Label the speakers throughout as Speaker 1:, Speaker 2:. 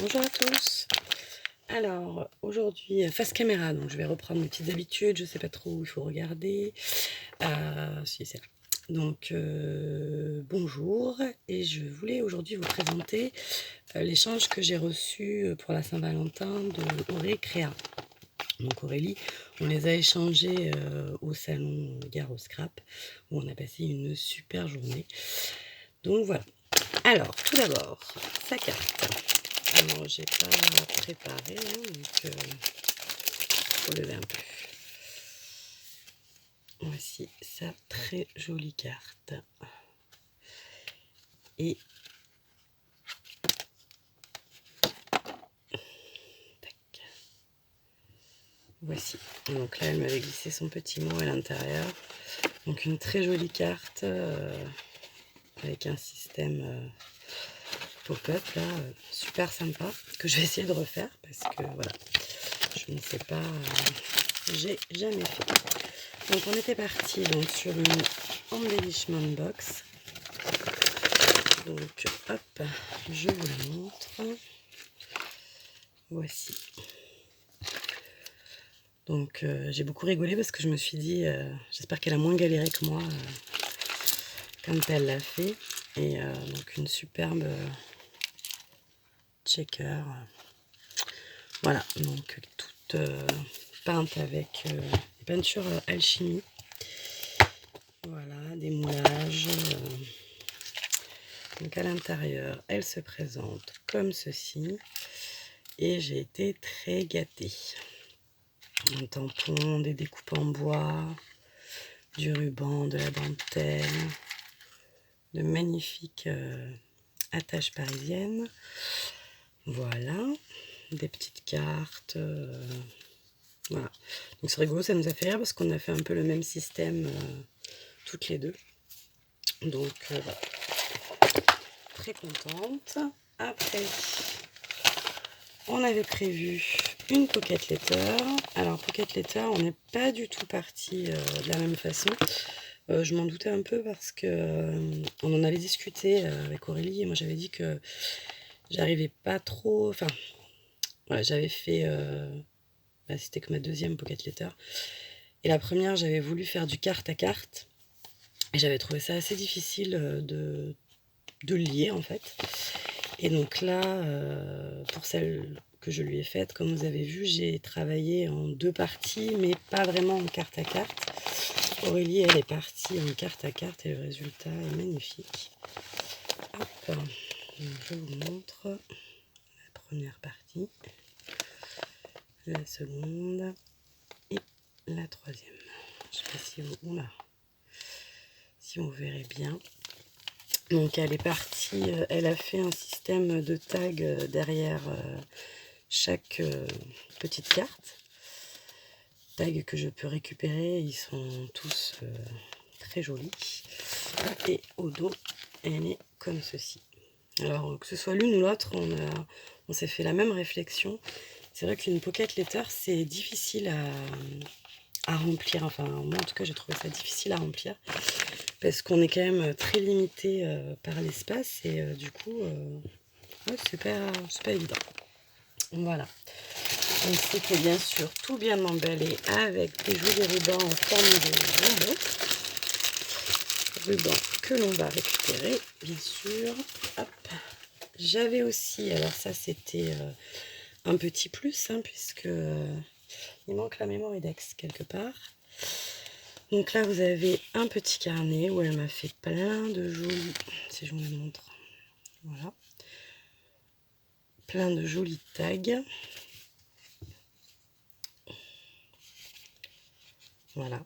Speaker 1: Bonjour à tous. Alors, aujourd'hui, face caméra, donc je vais reprendre mes petites habitudes, je sais pas trop où il faut regarder. Si, c'est là. Donc, bonjour, et je voulais aujourd'hui vous présenter l'échange que j'ai reçu pour la Saint-Valentin de Auré Créa. Donc Aurélie, on les a échangés au salon Gare au Scrap, où on a passé une super journée. Donc voilà. Alors, tout d'abord, sa carte. Alors, j'ai pas préparé, hein, donc faut lever un peu. Voici sa très jolie carte. Et tac. Voici. Donc là, elle m'avait glissé son petit mot à l'intérieur. Donc une très jolie carte avec un système pop-up là, super sympa, que je vais essayer de refaire parce que voilà, je ne sais pas, j'ai jamais fait. Donc on était parti donc sur une embellishment box. Donc hop, je vous la montre. Voici. Donc j'ai beaucoup rigolé parce que je me suis dit, j'espère qu'elle a moins galéré que moi quand elle l'a fait. Et donc une superbe checker. Voilà, donc toute peinte avec des peintures alchimie. Voilà, des moulages. Donc à l'intérieur, elle se présente comme ceci. Et j'ai été très gâtée. Un tampon, des découpes en bois, du ruban, de la dentelle, de magnifiques attaches parisiennes. Voilà, des petites cartes. Voilà. Donc c'est rigolo, ça nous a fait rire parce qu'on a fait un peu le même système toutes les deux. Donc voilà. Très contente. Après, on avait prévu une pocket letter. Alors pocket letter, on n'est pas du tout parti de la même façon. Je m'en doutais un peu parce que on en avait discuté avec Aurélie et moi j'avais dit que j'arrivais pas trop. Enfin, voilà, j'avais fait. C'était que ma deuxième pocket letter. Et la première, j'avais voulu faire du carte à carte. Et j'avais trouvé ça assez difficile de lier en fait. Et donc là, pour celle que je lui ai faite, comme vous avez vu, j'ai travaillé en deux parties, mais pas vraiment en carte à carte. Aurélie, elle est partie en carte à carte et le résultat est magnifique. Hop, donc je vous montre la première partie, la seconde et la troisième. Je ne sais pas si si vous verrez bien. Donc elle est partie, elle a fait un système de tag derrière chaque petite carte. Tags que je peux récupérer, ils sont tous très jolis. Et au dos, elle est comme ceci. Alors que ce soit l'une ou l'autre, on s'est fait la même réflexion. C'est vrai qu'une pocket letter, c'est difficile à remplir. Enfin, moi en tout cas, j'ai trouvé ça difficile à remplir. Parce qu'on est quand même très limité par l'espace. Et du coup, ouais, c'est pas évident. Voilà. Donc c'était bien sûr tout bien emballé avec des jolis rubans en forme de bonbon. Ruban que l'on va récupérer, bien sûr. Hop. J'avais aussi, alors ça c'était un petit plus, hein, puisque il manque la mémoire index quelque part. Donc là vous avez un petit carnet où elle m'a fait plein de jolis, si je vous le montre, voilà, plein de jolis tags. Voilà.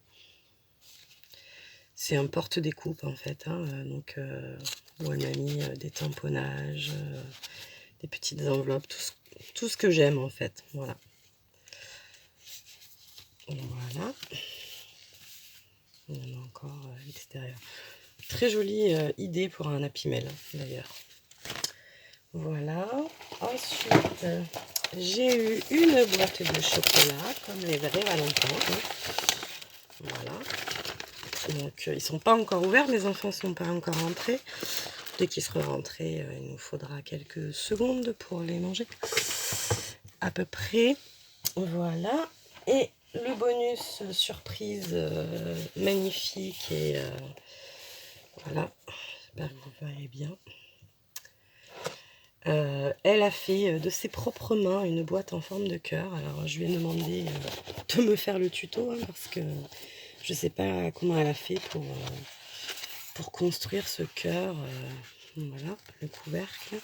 Speaker 1: C'est un porte-découpe en fait, hein, donc où elle m'a mis des tamponnages, des petites enveloppes, tout ce que j'aime en fait, voilà. Voilà. Il y en a encore à l'extérieur. Très jolie idée pour un Happy Mail d'ailleurs. Voilà. Ensuite, j'ai eu une boîte de chocolat, comme les vrais Valentins. Voilà. Donc, ils sont pas encore ouverts, mes enfants sont pas encore rentrés. Dès qu'il sera rentré, il nous faudra quelques secondes pour les manger. À peu près. Voilà. Et le bonus surprise magnifique et voilà, j'espère que vous verrez bien. Elle a fait de ses propres mains une boîte en forme de cœur. Alors je lui ai demandé de me faire le tuto hein, parce que je ne sais pas comment elle a fait pour construire ce cœur. Voilà, le couvercle.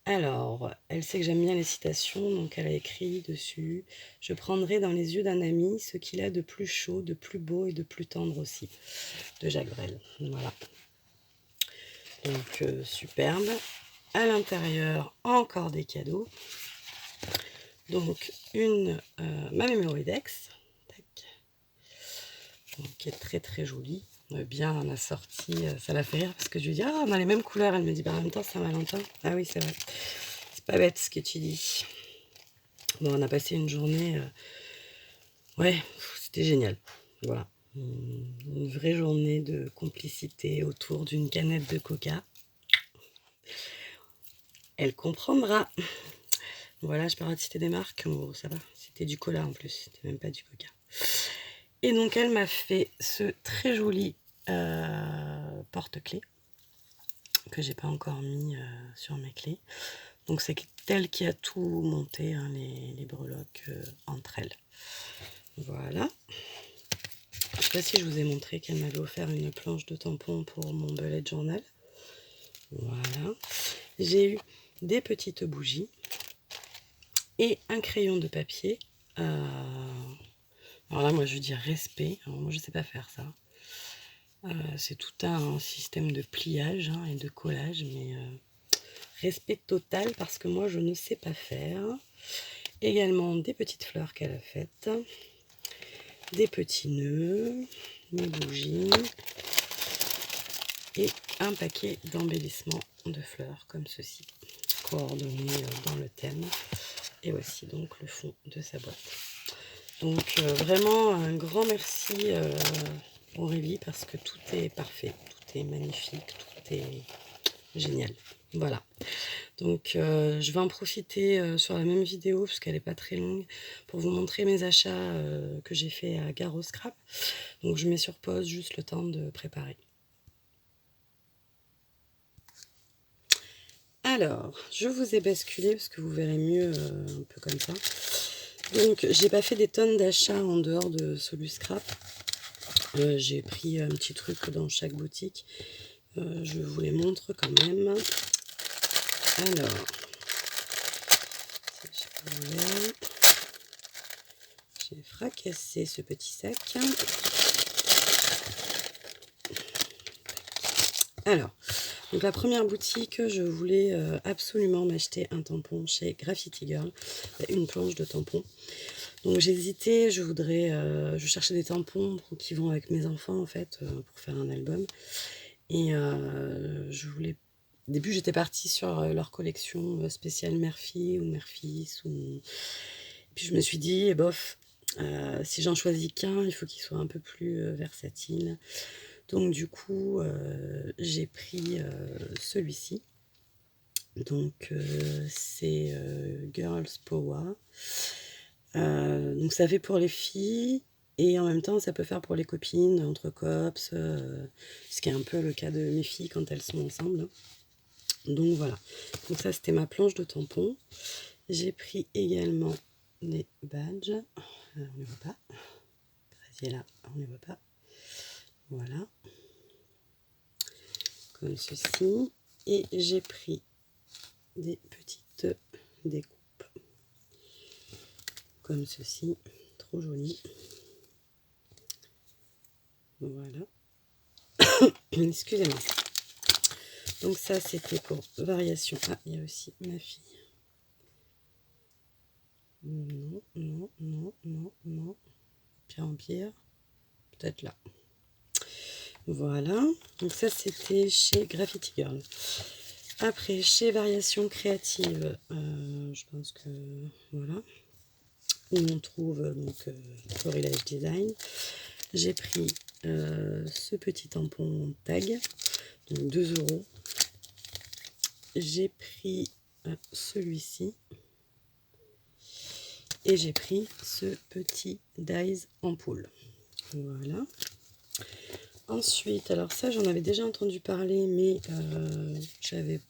Speaker 1: Alors, elle sait que j'aime bien les citations, donc elle a écrit dessus « Je prendrai dans les yeux d'un ami ce qu'il a de plus chaud, de plus beau et de plus tendre aussi », de Jacques Brel. Voilà. Donc, superbe. À l'intérieur, encore des cadeaux. Donc, ma Mémoridex, qui est très très jolie, bien assortie. Ça l'a fait rire parce que je lui dis « Ah, on a les mêmes couleurs ». Elle me dit « Bah, en même temps, Saint-Valentin ». Ah oui, c'est vrai. C'est pas bête ce que tu dis. Bon, on a passé une journée... ouais, c'était génial. Voilà. Une vraie journée de complicité autour d'une canette de coca. Elle comprendra. Voilà, je peux pas citer des marques. Oh, ça va. C'était du cola en plus. C'était même pas du coca. Et donc, elle m'a fait ce très joli porte-clés que j'ai pas encore mis sur mes clés. Donc, c'est elle qui a tout monté, hein, les breloques entre elles. Voilà. Je ne sais pas si je vous ai montré qu'elle m'avait offert une planche de tampons pour mon bullet journal. Voilà. J'ai eu des petites bougies et un crayon de papier. Alors là, moi, je veux dire respect. Alors, moi, je ne sais pas faire ça. C'est tout un système de pliage hein, et de collage, mais respect total parce que moi, je ne sais pas faire. Également des petites fleurs qu'elle a faites, des petits nœuds, mes bougies et un paquet d'embellissements de fleurs comme ceci, coordonnés dans le thème. Et voici donc le fond de sa boîte. Donc vraiment un grand merci Aurélie parce que tout est parfait, tout est magnifique, tout est génial. Voilà. Donc je vais en profiter sur la même vidéo parce qu'elle n'est pas très longue pour vous montrer mes achats que j'ai fait à Gare au Scrap. Donc je mets sur pause juste le temps de préparer. Alors, je vous ai basculé parce que vous verrez mieux un peu comme ça. Donc, j'ai pas fait des tonnes d'achats en dehors de Solu Scrap. J'ai pris un petit truc dans chaque boutique. Je vous les montre quand même. Alors, j'ai fracassé ce petit sac. Alors, donc la première boutique, je voulais absolument m'acheter un tampon chez Graffiti Girl, une planche de tampons. Donc j'ai hésité, je cherchais des tampons qui vont avec mes enfants en fait, pour faire un album. Et je voulais... Au début j'étais partie sur leur collection spéciale mère-fille ou mère-fils. Et puis je me suis dit, bof, si j'en choisis qu'un, il faut qu'il soit un peu plus versatile. Donc du coup, j'ai pris celui-ci. Donc c'est Girls Power. Donc ça fait pour les filles et en même temps ça peut faire pour les copines, entre cops, ce qui est un peu le cas de mes filles quand elles sont ensemble. Donc voilà, donc ça c'était ma planche de tampons. J'ai pris également des badges, on ne voit pas, là, on ne voit pas, voilà, comme ceci. Et j'ai pris des petites découpes comme ceci, trop joli. Voilà. Excusez-moi. Donc ça c'était pour variation. Ah, il y a aussi ma fille. Non, non, non, non, non. Pire en pire. Peut-être là. Voilà. Donc ça c'était chez Graffiti Girl. Après, chez Variation Créative, je pense que voilà, où on trouve donc Florilège Design. J'ai pris ce petit tampon tag. donc 2 €. J'ai pris celui-ci. Et j'ai pris ce petit Dies ampoule. Voilà. Ensuite, alors ça, j'en avais déjà entendu parler, mais j'avais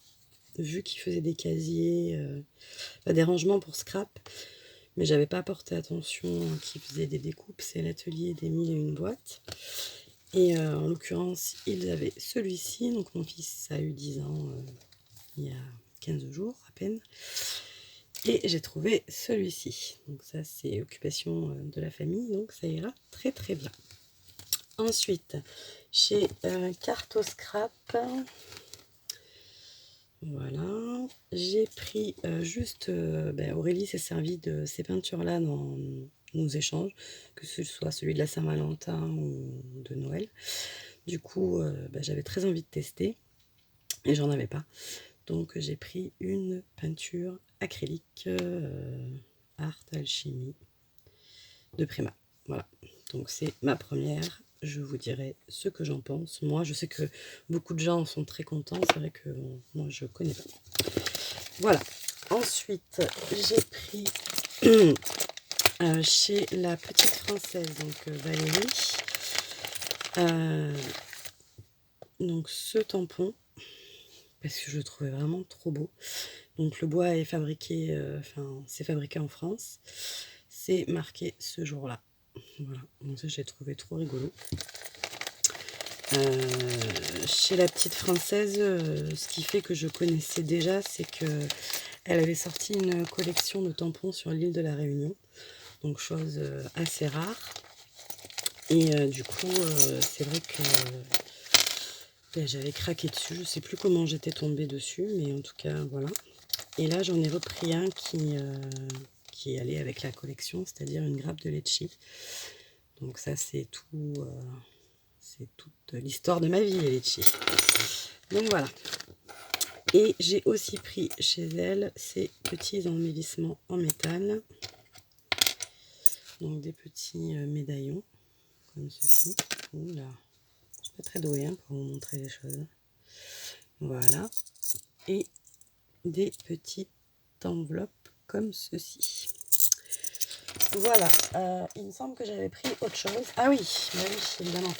Speaker 1: vu qu'il faisait des casiers, des rangements pour scrap, mais j'avais pas porté attention qu'il faisait des découpes. C'est l'atelier des 1001 boîtes. Et en l'occurrence, ils avaient celui-ci. Donc mon fils a eu 10 ans il y a 15 jours à peine. Et j'ai trouvé celui-ci. Donc ça, c'est occupation de la famille, donc ça ira très très bien. Ensuite, chez Carto Scrap, voilà, j'ai pris juste, Aurélie s'est servie de ces peintures-là dans nos échanges, que ce soit celui de la Saint-Valentin ou de Noël. Du coup, j'avais très envie de tester et j'en avais pas. Donc j'ai pris une peinture acrylique Art Alchimie de Prima. Voilà, donc c'est ma première. Je vous dirai ce que j'en pense. Moi, je sais que beaucoup de gens sont très contents. C'est vrai que moi, je connais pas. Voilà. Ensuite, j'ai pris chez la petite française, donc Valérie, donc ce tampon, parce que je le trouvais vraiment trop beau. Donc le bois est fabriqué, c'est fabriqué en France. C'est marqué ce jour-là. Voilà, donc ça j'ai trouvé trop rigolo. Chez la petite française, ce qui fait que je connaissais déjà, c'est que elle avait sorti une collection de tampons sur l'île de la Réunion. Donc chose assez rare. Et du coup, c'est vrai que j'avais craqué dessus. Je ne sais plus comment j'étais tombée dessus, mais en tout cas, voilà. Et là, j'en ai repris un qui est allé avec la collection, c'est-à-dire une grappe de litchi. Donc ça, c'est tout, c'est toute l'histoire de ma vie, les litchis. Donc voilà. Et j'ai aussi pris chez elle ces petits embellissements en métal. Donc des petits médaillons, comme ceci. Oula, je suis pas très douée pour vous montrer les choses. Voilà. Et des petites enveloppes comme ceci. Voilà, il me semble que j'avais pris autre chose. Ah oui, bah oui, évidemment.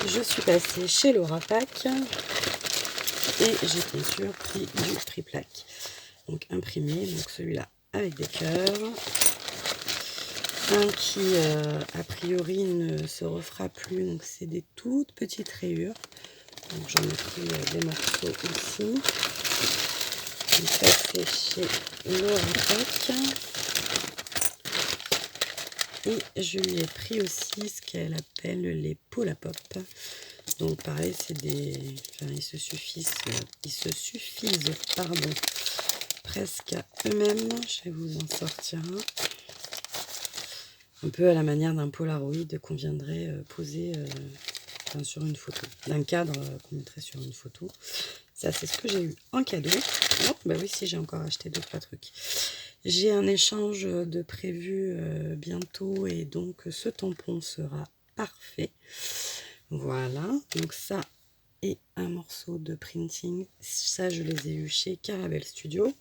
Speaker 1: Je suis passée chez Laura Pack et j'ai bien sûr pris du triplaque. Donc imprimé, donc celui-là avec des cœurs. Un qui a priori ne se refera plus, donc c'est des toutes petites rayures. Donc j'en ai pris des morceaux aussi. Donc ça c'est chez Laura Pack. Et je lui ai pris aussi ce qu'elle appelle les Polapop. Donc pareil, c'est des. Enfin, ils se suffisent presque à eux-mêmes. Je vais vous en sortir un. Un peu à la manière d'un Polaroid qu'on viendrait poser sur une photo. D'un cadre qu'on mettrait sur une photo. Ça, c'est ce que j'ai eu en cadeau. Oh, bah oui, si j'ai encore acheté 2-3 trucs. J'ai un échange de prévu bientôt et donc ce tampon sera parfait. Voilà, donc ça et un morceau de printing. Ça, je les ai eu chez Caravelle Studio.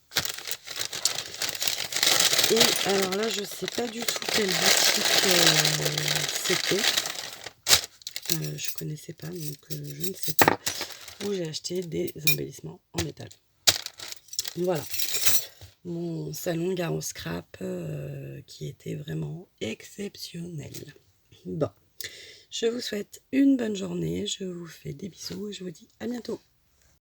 Speaker 1: Et alors là, je sais pas du tout quelle boutique c'était. Je connaissais pas, donc je ne sais pas. Où j'ai acheté des embellissements en métal. Voilà. Mon salon Gare au Scrap qui était vraiment exceptionnel. Bon, je vous souhaite une bonne journée, je vous fais des bisous et je vous dis à bientôt.